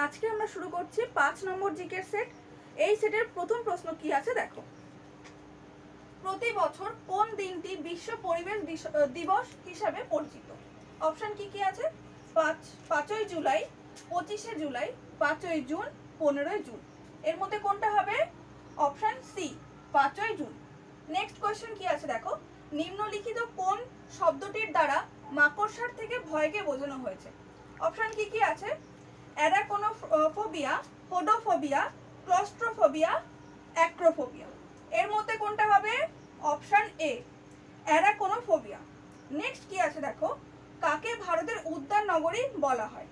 আজকে আমরা শুরু করছি 5 নম্বর জিকের সেট। এই সেটের প্রথম প্রশ্ন কি আছে দেখো। প্রতি বছর কোন দিনটি বিশ্ব পরিবেশ দিবস হিসাবে পরিচিত? অপশন কি কি আছে? 5ই জুলাই, 25শে জুলাই, 5ই জুন, 15ই জুন। এর মধ্যে কোনটা হবে? অপশন সি 5ই জুন। নেক্সট কোয়েশ্চেন কি আছে দেখো। নিম্নলিখিত কোন শব্দটির দ্বারা মাকড়সার থেকে ভয়কে বোঝানো হয়েছে? অপশন কি কি আছে? অ্যারাকোনোফোবিয়া, পোডোফোবিয়া, ক্লস্ট্রোফোবিয়া, অ্যাক্রোফোবিয়া। এর মধ্যে কোনটা হবে? অপশন এ অ্যারাকোনোফোবিয়া। নেক্সট কি আছে দেখো। কাকে ভারতের উদ্যান নগরী বলা হয়?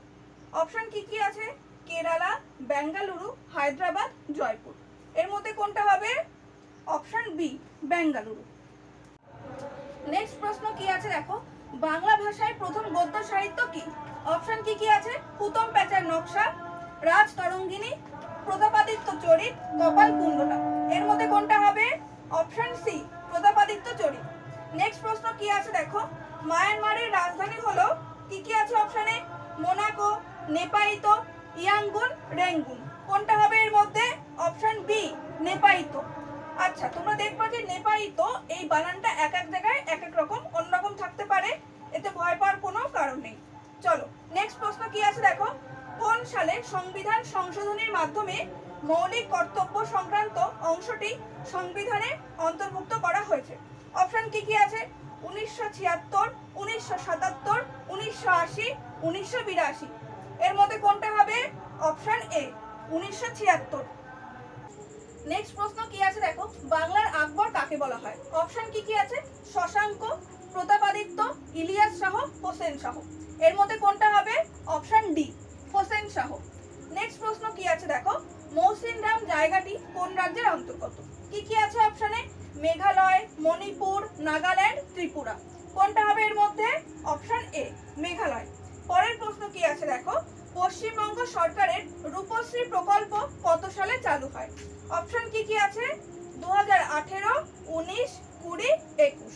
অপশন কি কি আছে? কেরালা, বেঙ্গালুরু, হায়দ্রাবাদ, জয়পুর। এর মধ্যে কোনটা হবে? Option B Bengaluru. নেক্সট প্রশ্ন কি আছে দেখো। বাংলা ভাষায় প্রথম গদ্য সাহিত্য কি? অপশন কি কি আছে? হুতম প্যাঁচার নকশা, রাজ তরঙ্গিনী, প্রতাপাদিত্য চরিত, কপাল কুণ্ডলা। এর মধ্যে কোনটা হবে? Option C Pratapaditya Charit. Next প্রশ্ন কি আছে দেখো। মায়ানমারের রাজধানী হলো কি কি আছে অপশনে? Monaco, Naypyidaw, Yangon, Rangoon. কোনটা হবে এর মধ্যে? Option B Naypyidaw. আচ্ছা, তোমরা দেখবা যে নেপাইতো এই বানানটা এক এক জায়গায় এক এক রকম অন্যরকম থাকতে পারে, এতে ভয় পাওয়ার কোনো কারণ নেই। চলো নেক্সট প্রশ্ন কি আছে দেখো। কোন সালে সংবিধান সংশোধনের মাধ্যমে মৌলিক কর্তব্য সংক্রান্ত অংশটি সংবিধানে অন্তর্ভুক্ত করা হয়েছে? অপশন কি কি আছে? 1976, 1977, 1980, 1982। এর মধ্যে কোনটা হবে? অপশন এ 1976। নেক্সট প্রশ্ন কি আছে দেখো। বাংলার আকবর কাকে বলা হয়? অপশন কি কি আছে? শশাঙ্ক, প্রতাপাদিত্য, ইলিয়াস শাহ, হোসেন শাহ। এর মধ্যে কোনটা হবে? Option D Hossain Shah. Next প্রশ্ন কি আছে দেখো। মৌসিনরাম জায়গাটি কোন রাজ্যের অন্তর্গত? কি কি আছে অপশনে? মেঘালয়, মণিপুর, নাগাল্যান্ড, ত্রিপুরা। কোনটা হবে এর মধ্যে? Option A Meghalaya. পরের প্রশ্ন কি আছে দেখো। পশ্চিমবঙ্গ সরকারের রূপশ্রী প্রকল্প কত সালে চালু হয়? অপশন কি কি আছে? 2018, 19, 20, 21।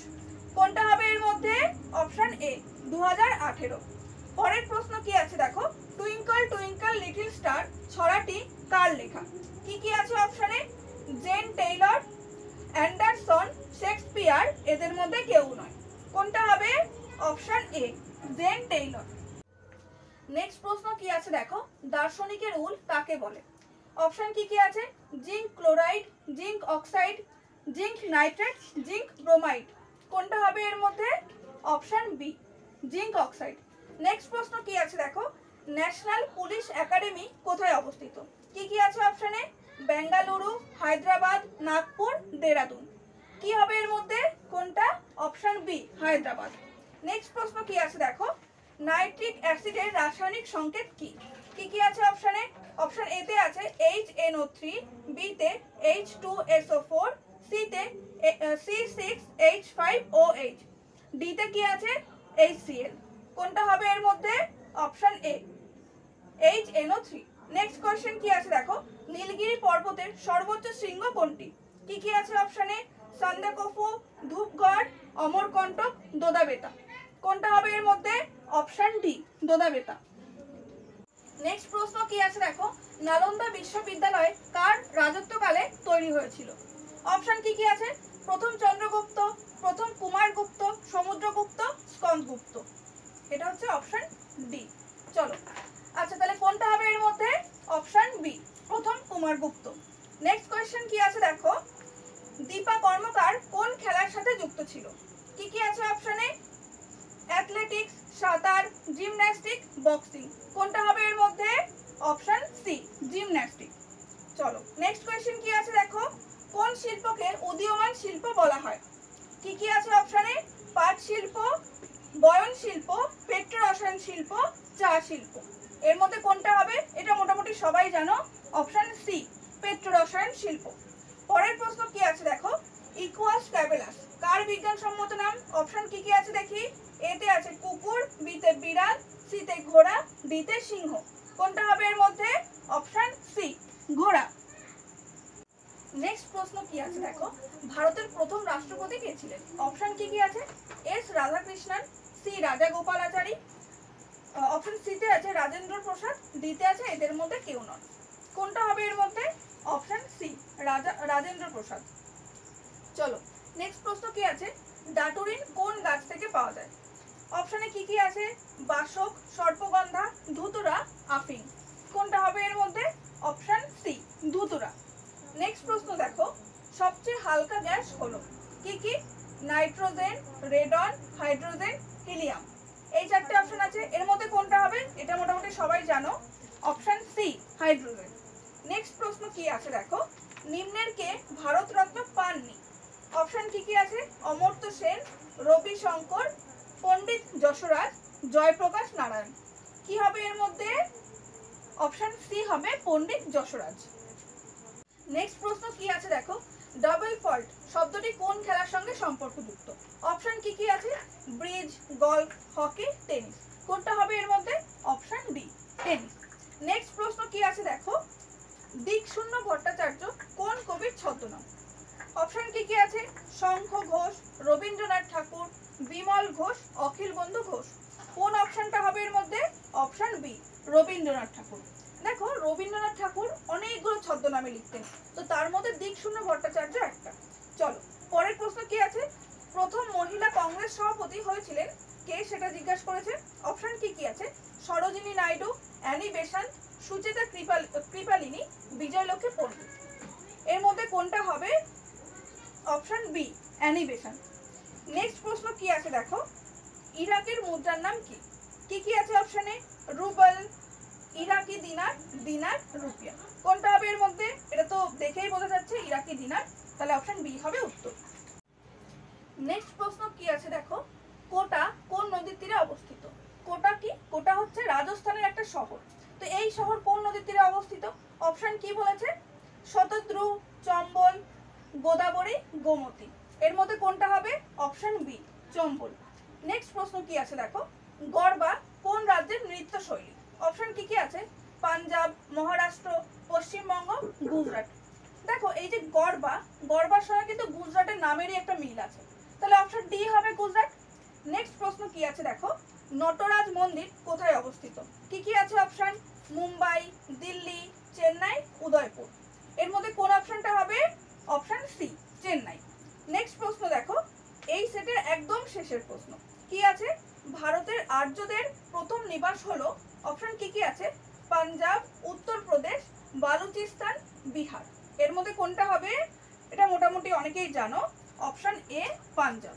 কোনটা হবে এর মধ্যে? Option A 2018। পরের প্রশ্ন কি আছে দেখো। টুইঙ্কল টুইঙ্কল লিটল স্টার ছড়াটি কার লেখা? কি কি আছে অপশনে? জেন টেইলর, অ্যান্ডারসন, শেক্সপিয়ার, এদের মধ্যে কেউ নয়। কোনটা হবে? Option A Jane Taylor. Next প্রশ্ন কি আছে দেখো। দার্শনিকের উল কাকে বলে? অপশন কি কি আছে? Zinc chloride, zinc oxide, zinc nitrate, zinc bromide. কোনটা হবে এর মধ্যে? Option B zinc oxide. Next প্রশ্ন কি আছে দেখো। ন্যাশনাল পুলিশ একাডেমি কোথায় অবস্থিত? কি কি আছে অপশনে? বেঙ্গালুরু, হায়দ্রাবাদ, নাগপুর, দেরাদুন। কি হবে এর মধ্যে? কোনটা? Option B Hyderabad. নেক্সট প্রশ্ন কি আছে দেখো। নাইট্রিক অ্যাসিডের রাসায়নিক সংকেত কি? কি কি আছে অপশনে? অপশন এ তে আছে HNO3, বি তে H2SO4, সি তে C6H5OH, ডি তে কি আছে? HCl। কোনটা হবে এর মধ্যে? Option A HNO3। Next question কি আছে দেখো। নীলগিরি পর্বতের সর্বোচ্চ শৃঙ্গ কোনটি? কি কি আছে অপশনে? সান্দাকফু, ধূপগড়, অমরকণ্টক, দোদাবেতা। কোনটা হবে এর মধ্যে? Option D Doddabetta. নেক্সট প্রশ্ন কি আছে দেখো। নালন্দা বিশ্ববিদ্যালয় কার রাজত্বকালে তৈরি হয়েছিল? অপশন কি কি আছে? প্রথম চন্দ্রগুপ্ত, প্রথম কুমারগুপ্ত, সমুদ্রগুপ্ত, স্কন্দগুপ্ত। এটা হচ্ছে অপশন ডি। চলো আচ্ছা, তাহলে কোনটা হবে এর মধ্যে? অপশন বি প্রথম কুমারগুপ্ত। নেক্সট কোয়েশ্চেন কি আছে দেখো। দীপা কর্মকার কোন খেলার সাথে যুক্ত ছিল? কি কি আছে অপশনে? অ্যাথলেটিক্স, সাঁতার, জিমন্যাস্টিক, বক্সিং। কোনটা হবে এর মধ্যে? Option C gymnastic. চলো নেক্সট কোয়েশ্চেন কি আছে দেখো। কোন শিল্পকে উদীয়মান শিল্প বলা হয়? কি কি আছে অপশনে? পাট শিল্প, বয়ন শিল্প, পেট্রো রসায়ন শিল্প, চা শিল্প। এর মধ্যে কোনটা হবে? এটা মোটামুটি সবাই জানো, অপশন সি পেট্রো রসায়ন শিল্প। পরের প্রশ্ন কি আছে দেখো। ইকুয়াস ফ্যাবুলাস কার বিজ্ঞানসম্মত নাম? অপশন কি কি আছে দেখি। এ তে আছে কুকুর, বি তে বিড়াল, সি তে ঘোড়া, ডি তে সিংহ। কোনটা হবে এর মধ্যে? অপশন সি ঘোড়া। নেক্সট প্রশ্ন কি আছে দেখো। ভারতের প্রথম রাষ্ট্রপতি কে ছিলেন? অপশন কি কি আছে? এস রাধাকৃষ্ণন, সি রাজা গোপালাচারী, অপশন সিতে আছে রাজেন্দ্র প্রসাদ, ডিতে আছে এদের মধ্যে কেউ নন। কোনটা হবে এর মধ্যে? Option C, Rajendra Prasad. চলো নেক্সট প্রশ্ন কি আছে, ডাটুরিন কোন গাছ থেকে পাওয়া যায়? অপশনে কি কি আছে? বাসক, সর্পগন্ধা, ধুতুরা, আফিং। কোনটা হবে এর মধ্যে? Option C, ধুতুরা। নেক্সট প্রশ্ন দেখো, সবচেয়ে হালকা গ্যাস হলো কি কি? Nitrogen, radon, hydrogen, helium. এই চারটে অপশন আছে, এর মধ্যে কোনটা হবে? এটা মোটামুটি সবাই জানো, অপশন সি, হাইড্রোজেন। নেক্সট প্রশ্ন কি আছে দেখো, নিম্নের কে ভারতরত্ন পাননি? অপশন কি কি আছে? অমর্ত্য সেন, রবি শঙ্কর, পণ্ডিত যশোরাজ, জয়প্রকাশ নারায়ণ। কি হবে এর মধ্যে? অপশন সি হবে পণ্ডিত যশোরাজ। নেক্সট প্রশ্ন কি আছে দেখো, ডাবল ফল্ট শব্দটি কোন খেলার সঙ্গে সম্পর্কযুক্ত? অপশন কি কি আছে? Bridge, golf, hockey, tennis. কোনটা হবে এর মধ্যে? Option D, tennis. নেক্সট প্রশ্ন কি আছে দেখো, দিকশূন্য ভট্টাচার্য কোন কবির ছদ্মনাম? অপশন কি কি আছে? শঙ্খ ঘোষ, রবীন্দ্রনাথ ঠাকুর, বিমল ঘোষ, অখিল বন্ধু ঘোষ। কোন অপশনটা হবে এর মধ্যে? অপশন বি, রবীন্দ্রনাথ ঠাকুর। দেখো রবীন্দ্রনাথ ঠাকুর অনেকগুলো ছদ্মনামে লিখতেন, তো তার মধ্যে দিকশূন্য ভট্টাচার্য একটা। চলো পরের প্রশ্ন কি আছে, প্রথম মহিলা কংগ্রেস সভাপতি হয়েছিলেন কে সেটা জিজ্ঞাসা করেছে। অপশন কি কি আছে? Sarojini Naidu, Annie Besant, Sucheta Kripalani, Vijayalakshmi Pandit. এর মধ্যে কোনটা হবে? Option B, Annie Besant. Next প্রশ্ন কি আছে দেখো, ইরাকের মুদ্রার নাম কি? কি কি আছে অপশনে? রুবেল, ইরাকি দিনার, দিনার, রুপিয়া। কোনটা হবে এর মধ্যে? এটা তো দেখেই বোঝা যাচ্ছে ইরাকি দিনার, তাহলে অপশন বি হবে উত্তর। নেক্সট প্রশ্ন কি আছে দেখো, কোটা কোন নদীর তীরে অবস্থিত? কোটা কি? কোটা হচ্ছে রাজস্থানের একটা শহর, তো এই শহর কোন নদীর তীরে অবস্থিত? অপশন কি বলেছে? শতদ্রু, চম্বল, গোদাবরী, গোমতী। এর মধ্যে কোনটা হবে? Option B, Chambal. নেক্সট প্রশ্ন কি আছে দেখো, গরবা কোন রাজ্যের নৃত্য শৈলী? অপশন কি কি আছে? পাঞ্জাব, মহারাষ্ট্র, পশ্চিমবঙ্গ, গুজরাট। দেখো এই যে গরবা, গরবার সঙ্গে কিন্তু গুজরাটের নামেরই একটা মিল আছে, তাহলে অপশন ডি হবে গুজরাট। নেক্সট প্রশ্ন কি আছে দেখো, নটরাজ মন্দির কোথায় অবস্থিত? কি কি আছে অপশন? মুম্বাই, দিল্লি, চেন্নাই, উদয়পুর। এর মধ্যে কোন অপশনটা হবে? Option C, Chennai. নেক্সট প্রশ্ন দেখো, এই সেটের একদম শেষের প্রশ্ন কি আছে, ভারতের আর্যদের প্রথম নিবাস হলো? অপশন কি কি আছে? পাঞ্জাব, উত্তরপ্রদেশ, বালুচিস্তান, বিহার। এর মধ্যে কোনটা হবে? এটা মোটামুটি অনেকেই জানো, অপশন এ, পাঞ্জাব।